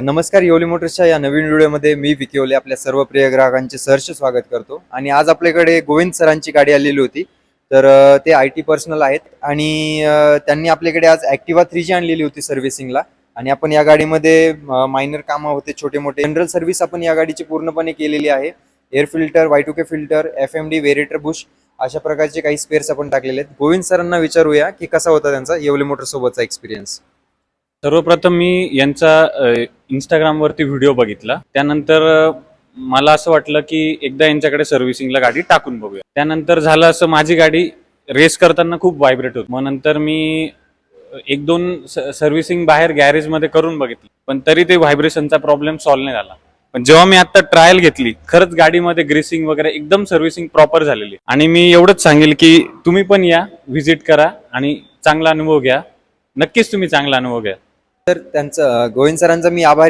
नमस्कार, येवले मोटर्सच्या या नवीन व्हिडिओमध्ये मी विकी आपल्या सर्व प्रिय ग्राहकांचे सहर्ष स्वागत करतो. आणि आज आपल्याकडे गोविंद सरांची गाडी आलेली होती. तर ते IT पर्सनल आहेत आणि त्यांनी आपल्याकडे आज ॲक्टिवा 3G आणलेली होती सर्व्हिसिंगला. आणि आपण या गाडीमध्ये मायनर कामं होते, छोटे मोठे जनरल सर्व्हिस आपण या गाडीची पूर्णपणे केलेली आहे. Air filter, Y2K filter, FMD, variator bush अशा प्रकारचे काही स्पेअर्स आपण टाकलेले आहेत. गोविंद सरांना विचारूया की कसा होता त्यांचा येवले मोटर्स सोबतचा एक्सपिरियन्स. सर्वप्रथम मी यांचा इंस्टाग्रामवरती व्हिडिओ बघितला. त्यानंतर मला असं वाटलं की एकदा यांच्याकडे सर्व्हिसिंगला गाडी टाकून बघूया. त्यानंतर झालं असं, माझी गाडी रेस करताना खूप व्हायब्रेट होती. मग नंतर मी एक दोन सर्व्हिसिंग बाहेर गॅरेजमध्ये करून बघितली, पण तरी ते व्हायब्रेशनचा प्रॉब्लेम सॉल्व्ह नाही झाला. पण जेव्हा मी आता ट्रायल घेतली, खरंच गाडीमध्ये ग्रीसिंग वगैरे एकदम सर्व्हिसिंग प्रॉपर झालेली. आणि मी एवढंच सांगेल की तुम्ही पण या, व्हिजिट करा आणि चांगला अनुभव घ्या. नक्कीच तुम्ही चांगला अनुभव घ्या. तर त्यांचं गोविंद सरांचा मी आभारी